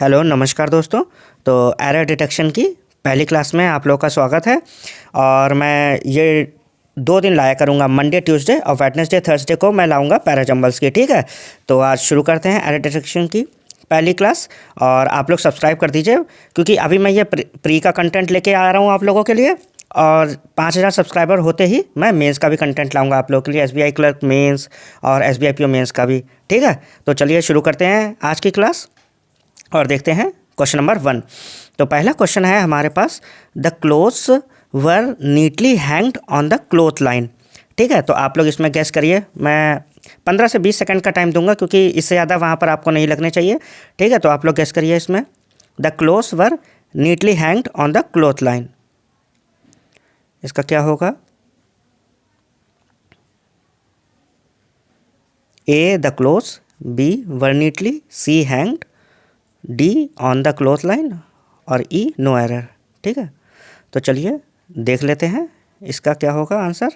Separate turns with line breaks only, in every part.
Hello नमस्कार दोस्तों। तो एरर डिटेक्शन की पहली क्लास में आप लोगों का स्वागत है। और मैं ये 2 दिन लाया करूँगा, मंडे ट्यूसडे और वेडनेसडे थर्सडे को मैं लाऊंगा पैराजम्बल्स की। ठीक है, तो आज शुरू करते हैं एरर डिटेक्शन की पहली क्लास। और आप लोग सब्सक्राइब कर दीजिए, क्योंकि अभी मैं ये प्री का कंटेंट लेके आ रहा हूँ आप लोगों के लिए। और 5000 सब्सक्राइबर होते ही मैं मेंस का भी कंटेंट लाऊंगा आप लोगों के लिए, एसबीआई क्लर्क मेंस और एसबीआई पीओ मेंस का भी। ठीक है, तो चलिए शुरू करते हैं आज की क्लास और देखते हैं क्वेश्चन नंबर 1। तो पहला क्वेश्चन है हमारे पास, the clothes were neatly hanged on the cloth line. ठीक है, तो आप लोग इसमें गैस करिए। मैं 15 से 20 सेकंड का टाइम दूंगा, क्योंकि इससे ज़्यादा वहाँ पर आपको नहीं लगने चाहिए। ठीक है, तो आप लोग गैस करिए इसमें, the clothes were neatly hanged on the cloth line. इसका क्या होगा? A the clothes, b were neatly, c hanged, d on the cloth line और ई नो एरर। ठीक है, तो चलिए देख लेते हैं इसका क्या होगा आंसर।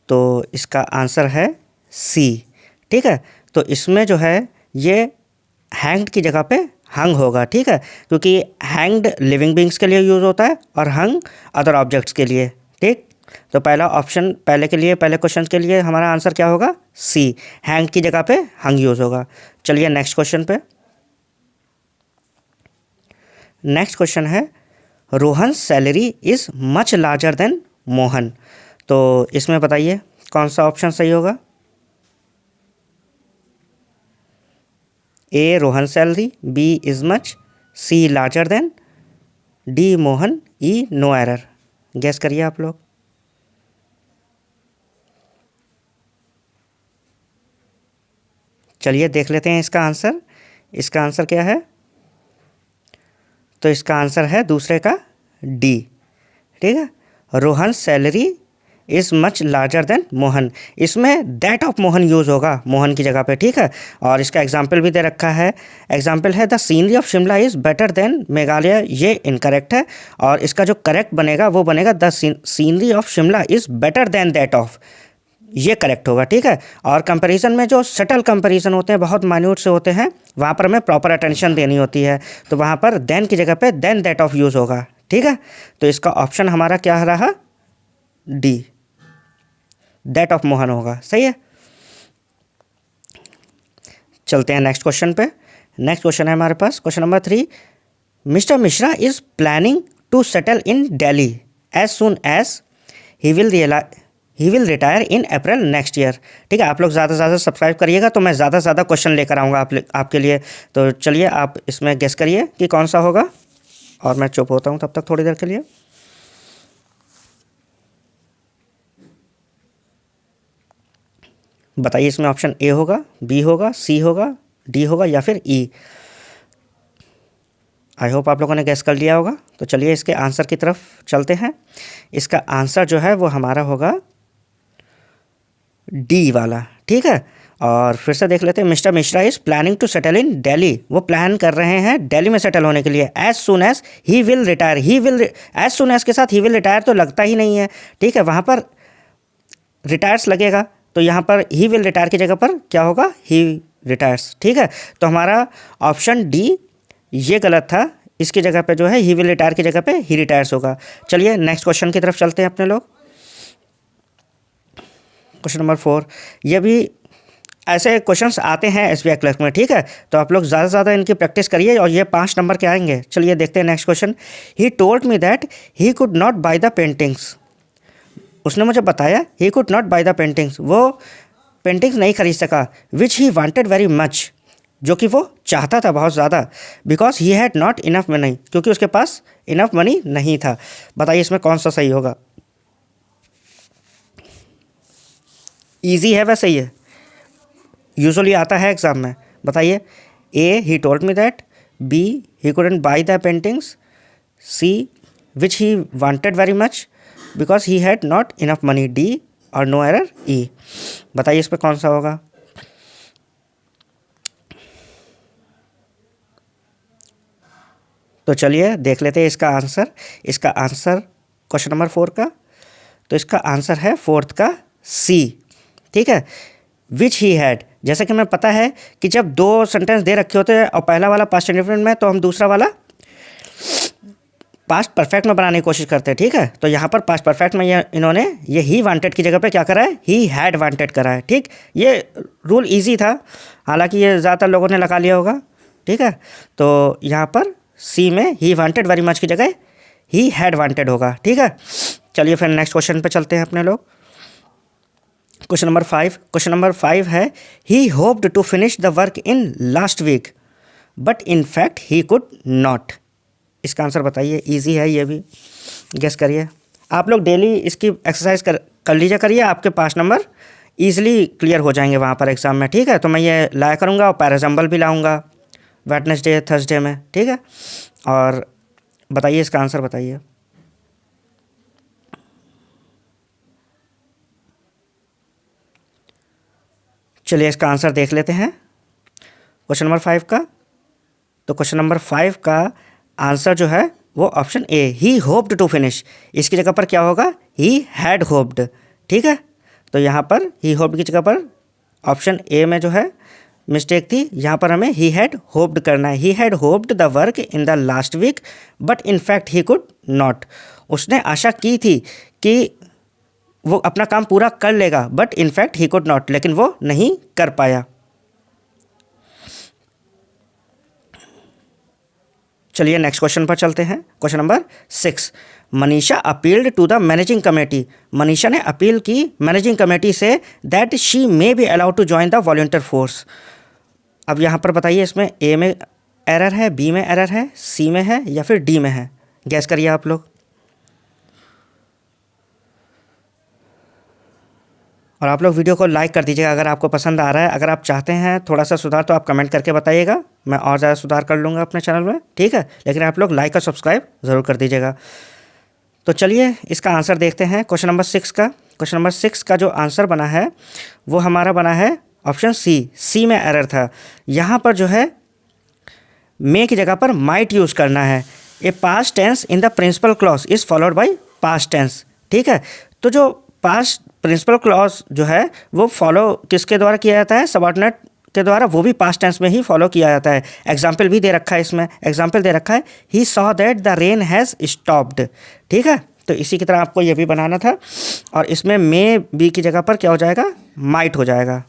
तो इसका आंसर है सी। ठीक है, तो इसमें जो है ये हैंग्ड की जगह पे हंग होगा। ठीक है, क्योंकि हैंग्ड लिविंग बींग्स के लिए यूज़ होता है और हंग अदर ऑब्जेक्ट्स के लिए। ठीक, तो पहला ऑप्शन पहले क्वेश्चन के लिए हमारा आंसर क्या होगा? सी, हैंग्ड की जगह पे हंग यूज़ होगा। चलिए नेक्स्ट क्वेश्चन पे। नेक्स्ट क्वेश्चन है, Rohan salary is much larger than Mohan. तो इसमें बताइए कौन सा ऑप्शन सही होगा? A Rohan salary, b is much, c larger than, d Mohan, e no error. Guess करिए आप लोग। चलिए देख लेते हैं इसका आंसर। इसका आंसर क्या है? तो इसका आंसर है दूसरे का डी। ठीक है, Rohan salary is much larger than Mohan. इसमें दैट ऑफ मोहन यूज़ होगा मोहन की जगह पे। ठीक है, और इसका एग्जाम्पल भी दे रखा है। एग्जाम्पल है, the scenery of Shimla is better than Meghalaya. ये इनकरेक्ट है, और इसका जो करेक्ट बनेगा वो बनेगा, the scenery of Shimla is better than that of. ये करेक्ट होगा। ठीक है, और कंपैरिजन में जो सटल कंपैरिजन होते हैं, बहुत माइन्यूट से होते हैं, वहाँ पर हमें प्रॉपर अटेंशन देनी होती है। तो वहाँ पर देन की जगह पे देन दैट ऑफ यूज़ होगा। ठीक है, तो इसका ऑप्शन हमारा क्या रहा? डी, दैट ऑफ मोहन होगा। सही है, चलते हैं नेक्स्ट क्वेश्चन पे। नेक्स्ट क्वेश्चन है हमारे पास question number 3। Mister Mishra is planning to settle in Delhi as soon as he will retire in April next year. ठीक है, आप लोग ज़्यादा से ज़्यादा सब्सक्राइब करिएगा, तो मैं ज़्यादा से ज़्यादा क्वेश्चन लेकर आऊँगा आपके लिए। तो चलिए आप इसमें गेस करिए कि कौन सा होगा, और मैं चुप होता हूँ तब तक थोड़ी देर के लिए। बताइए इसमें ऑप्शन ए होगा, बी होगा, सी होगा, डी होगा या फिर ई। आई होप आप लोगों ने गैस कर लिया होगा। तो चलिए इसके आंसर की तरफ चलते हैं। इसका आंसर जो है वो हमारा होगा डी वाला। ठीक है, और फिर से देख लेते हैं। Mister Mishra is planning to settle in Delhi. वो प्लान कर रहे हैं दिल्ली में सेटल होने के लिए। As soon as he will retire, as soon as के साथ ही विल रिटायर तो लगता ही नहीं है। ठीक है, वहाँ पर रिटायर्स लगेगा, तो यहाँ पर ही विल रिटायर की जगह पर क्या होगा? ही रिटायर्स। ठीक है, तो हमारा ऑप्शन डी ये गलत था। इसकी जगह पे जो है ही विल रिटायर की जगह पे ही रिटायर्स होगा। चलिए नेक्स्ट क्वेश्चन की तरफ चलते हैं अपने लोग। Question number 4। ये भी ऐसे क्वेश्चंस आते हैं एसबीआई क्लर्क में। ठीक है, तो आप लोग ज़्यादा से ज़्यादा इनकी प्रैक्टिस करिए, और ये 5 नंबर के आएंगे। चलिए देखते हैं next question. He told me that he could not bye the paintings. उसने मुझे बताया ही could not bye the paintings, वो पेंटिंग्स नहीं खरीद सका। विच ही वांटेड वेरी मच, जो कि वो चाहता था बहुत ज़्यादा। Because he had not enough money, क्योंकि उसके पास इनफ मनी नहीं था। बताइए इसमें कौन सा सही होगा? ईजी है, वैसे ही है, यूजुअली आता है एग्ज़ाम में। बताइए, a he told me that, b he couldn't buy the paintings, c which he wanted very much because he had not enough money, d और नो एरर ई। बताइए इस पर कौन सा होगा? तो चलिए देख लेते हैं इसका आंसर। इसका आंसर क्वेश्चन नंबर 4 का, तो इसका आंसर है 4th का सी। ठीक है, विच ही हैड, जैसे कि हमें पता है कि जब दो सेंटेंस दे रखे होते हैं और पहला वाला पास्ट इंडेफिनिट में, तो हम दूसरा वाला पास्ट परफेक्ट में बनाने की कोशिश करते हैं, ठीक है। तो यहाँ पर पास्ट परफेक्ट में इन्होंने ये ही वांटेड की जगह पे क्या करा है, ही हैड वांटेड करा है, ठीक। ये रूल इजी था, हालांकि ये ज़्यादातर लोगों ने लगा लिया होगा, ठीक है। तो यहाँ पर सी में ही वांटेड वेरी मच की जगह ही हैड वांटेड होगा, ठीक है। चलिए फिर नेक्स्ट क्वेश्चन पे चलते हैं अपने लोग। क्वेश्चन नंबर 5 है, he hoped to finish the work in last week but in fact he could not. इसका आंसर बताइए, इजी है ये भी, गेस करिए। आप लोग डेली इसकी एक्सरसाइज कर लीजिए करिए, आपके 5 नंबर ईजिली क्लियर हो जाएंगे वहाँ पर एग्ज़ाम में, ठीक है। तो मैं ये लाया करूँगा और पैराजम्बल भी लाऊंगा वेडनेसडे थर्सडे में, ठीक है। और बताइए इसका आंसर बताइए। चलिए इसका आंसर देख लेते हैं क्वेश्चन नंबर 5 का। तो क्वेश्चन नंबर 5 का आंसर जो है वो option A, he hoped to finish. इसकी जगह पर क्या होगा, ही हैड होप्ड, ठीक है। तो यहाँ पर ही होप्ड की जगह पर ऑप्शन ए में जो है मिस्टेक थी, यहाँ पर हमें ही हैड होप्ड करना है। He had hoped the work in the last week but in fact he could not. उसने आशा की थी कि वो अपना काम पूरा कर लेगा, but in fact he could not, लेकिन वो नहीं कर पाया। चलिए नेक्स्ट क्वेश्चन पर चलते हैं। Question number 6, Manisha appealed to the managing committee. Manisha ने अपील की मैनेजिंग कमेटी से that she may be allowed to join the volunteer force. अब यहाँ पर बताइए इसमें ए में एरर है, बी में एरर है, सी में है या फिर डी में है, गैस करिए आप लोग। और आप लोग वीडियो को लाइक कर दीजिएगा अगर आपको पसंद आ रहा है। अगर आप चाहते हैं थोड़ा सा सुधार तो आप कमेंट करके बताइएगा, मैं और ज़्यादा सुधार कर लूँगा अपने चैनल में, ठीक है। लेकिन आप लोग लाइक और सब्सक्राइब ज़रूर कर दीजिएगा। तो चलिए इसका आंसर देखते हैं क्वेश्चन नंबर 6 का। क्वेश्चन नंबर 6 का जो आंसर बना है वो हमारा बना है ऑप्शन सी में एरर था। यहाँ पर जो है मे की जगह पर माइट यूज़ करना है। A past tense in the principal clause is followed by past tense, ठीक है। तो जो पास्ट प्रिंसिपल क्लॉज जो है वो फॉलो किसके द्वारा किया जाता है, सबऑर्डिनेट के द्वारा, वो भी पास्ट टेंस में ही फॉलो किया जाता है। एग्जाम्पल भी दे रखा है इसमें, एग्जाम्पल दे रखा है he saw that the rain has stopped, ठीक है। तो इसी की तरह आपको ये भी बनाना था और इसमें मे बी की जगह पर क्या हो जाएगा, माइट हो जाएगा।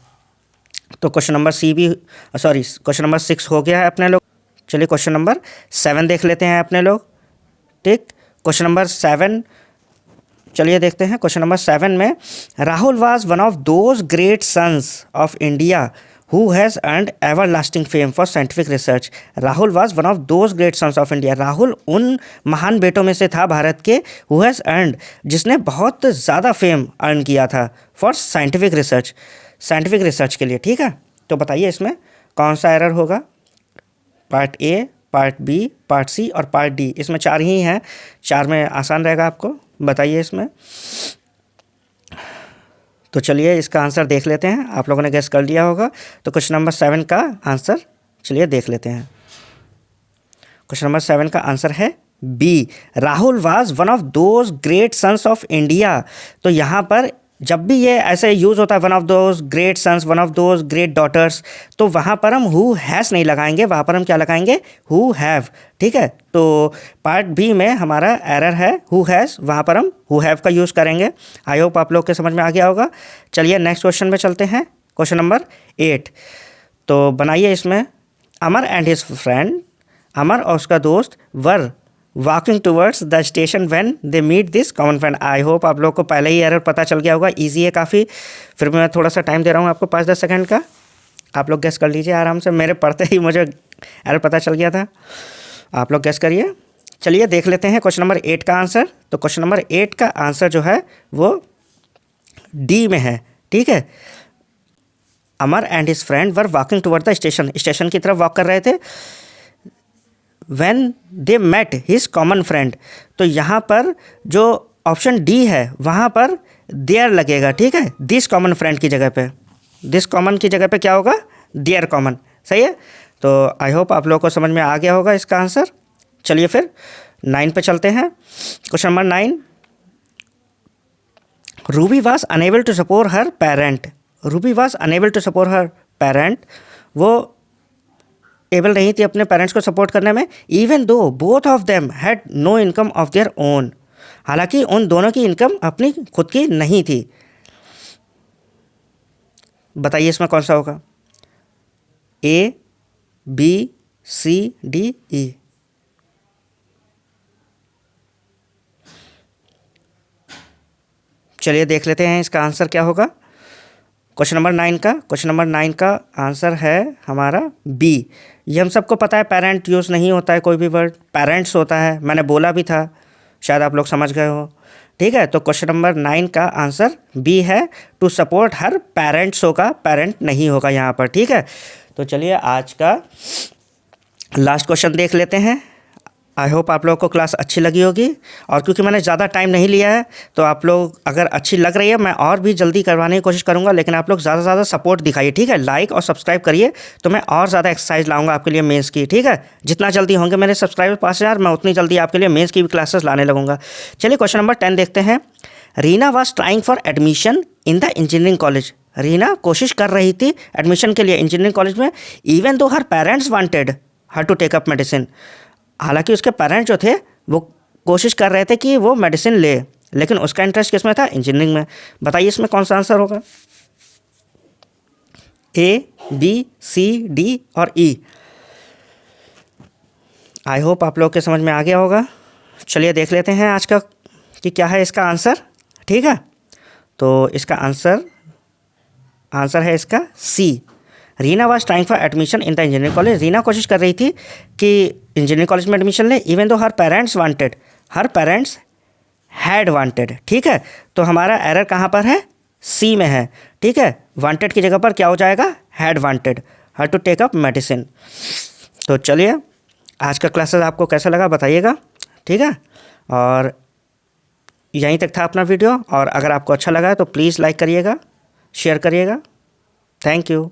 तो क्वेश्चन नंबर क्वेश्चन नंबर 6 हो गया है अपने लोग। चलिए क्वेश्चन नंबर 7 देख लेते हैं अपने लोग, ठीक। क्वेश्चन नंबर 7 चलिए देखते हैं। क्वेश्चन नंबर 7 में Rahul was one of those great sons of India who has earned everlasting fame for scientific research. Rahul was one of those great sons of India. Rahul उन महान बेटों में से था भारत के, हु हैज़ अर्नड, जिसने बहुत ज़्यादा फेम अर्न किया था फॉर साइंटिफिक रिसर्च के लिए, ठीक है। तो बताइए इसमें कौन सा एरर होगा, part A, part B, part C और पार्ट डी। इसमें 4 ही हैं, 4 में आसान रहेगा आपको, बताइए इसमें। तो चलिए इसका आंसर देख लेते हैं, आप लोगों ने गेस कर लिया होगा। तो क्वेश्चन नंबर 7 का आंसर चलिए देख लेते हैं। क्वेश्चन नंबर 7 का आंसर है B, Rahul was one of those great sons of India. तो यहाँ पर जब भी ये ऐसे यूज़ होता है one of those great sons, one of those great daughters, तो वहाँ पर हम हु हैज़ नहीं लगाएंगे, वहाँ पर हम क्या लगाएंगे, हु हैव, ठीक है। तो पार्ट बी में हमारा एरर है हु हैज़, वहाँ पर हम हु हैव का यूज़ करेंगे। आई होप आप लोग के समझ में आ गया होगा। चलिए नेक्स्ट क्वेश्चन में चलते हैं। क्वेश्चन नंबर 8, तो बनाइए इसमें Amar and his friend, Amar और उसका दोस्त were walking towards the station when they meet this common friend. I hope आप लोग को पहले ही एरर पता चल गया होगा, इजी है काफ़ी। फिर मैं थोड़ा सा टाइम दे रहा हूँ आपको 5-10 सेकंड का, आप लोग गेस कर लीजिए आराम से। मेरे पढ़ते ही मुझे एरर पता चल गया था, आप लोग गेस करिए। चलिए देख लेते हैं क्वेश्चन नंबर 8 का आंसर। तो क्वेश्चन नंबर 8 का आंसर जो है वो डी में है, ठीक है। Amar and his friend were walking toward the station की तरफ वॉक कर रहे थे। When they met his common friend, तो यहाँ पर जो ऑप्शन डी है वहाँ पर देयर लगेगा, ठीक है। दिस कॉमन फ्रेंड की जगह पे, दिस कॉमन की जगह पे क्या होगा, देयर कॉमन, सही है। तो आई होप आप लोगों को समझ में आ गया होगा इसका आंसर। चलिए फिर 9 पे चलते हैं। Question number 9, Ruby was unable to support her parent. Ruby was unable to support her parent वो एबल नहीं थी अपने पेरेंट्स को सपोर्ट करने में, even though both of them had no income of their own, हालांकि उन दोनों की इनकम अपनी खुद की नहीं थी। बताइए इसमें कौन सा होगा? ए, बी, सी, डी, ई। चलिए देख लेते हैं इसका आंसर क्या होगा। क्वेश्चन नंबर 9 का आंसर है हमारा बी। ये हम सबको पता है, पेरेंट यूज़ नहीं होता है कोई भी वर्ड, पेरेंट्स होता है, मैंने बोला भी था, शायद आप लोग समझ गए हो। ठीक है, तो क्वेश्चन नंबर 9 का आंसर बी है, टू सपोर्ट हर पेरेंट्स होगा, पेरेंट नहीं होगा यहाँ पर। ठीक है, तो चलिए आज का लास्ट क्वेश्चन देख लेते हैं। आई होप आप लोगों को क्लास अच्छी लगी होगी, और क्योंकि मैंने ज़्यादा टाइम नहीं लिया है तो आप लोग अगर अच्छी लग रही है मैं और भी जल्दी करवाने की कोशिश करूँगा, लेकिन आप लोग ज़्यादा से ज़्यादा सपोर्ट दिखाइए। ठीक है, लाइक और सब्सक्राइब करिए तो मैं और ज़्यादा एक्सरसाइज लाऊंगा आपके लिए मेंस की। ठीक है, जितना जल्दी होंगे मेरे सब्सक्राइबर 5000 मैं उतनी जल्दी आपके लिए मेंस की भी क्लासेस लाने लगूंगा। चलिए क्वेश्चन नंबर 10 देखते हैं। Reena was trying for admission in the engineering college. Reena कोशिश कर रही थी एडमिशन के लिए इंजीनियरिंग कॉलेज में, even though her parents wanted her to take up medicine, हालांकि उसके पेरेंट्स जो थे वो कोशिश कर रहे थे कि वो मेडिसिन ले, लेकिन उसका इंटरेस्ट किस में था? इंजीनियरिंग में। बताइए इसमें कौन सा आंसर होगा? ए, बी, सी, डी और ई। आई होप आप लोग के समझ में आ गया होगा। चलिए देख लेते हैं आज का कि क्या है इसका आंसर। ठीक है, तो इसका आंसर है इसका c. Reena was trying for admission in the engineering college. Reena कोशिश कर रही थी कि इंजीनियरिंग कॉलेज में एडमिशन ले, even though her parents wanted, her parents had wanted. ठीक है, तो हमारा एरर कहाँ पर है? सी में है। ठीक है, वांटेड की जगह पर क्या हो जाएगा? Had wanted, her to take up medicine. तो चलिए आज का क्लासेस आपको कैसा लगा बताइएगा। ठीक है, और यहीं तक था अपना वीडियो, और अगर आपको अच्छा लगा है तो प्लीज़ लाइक करिएगा, शेयर करिएगा। Thank you.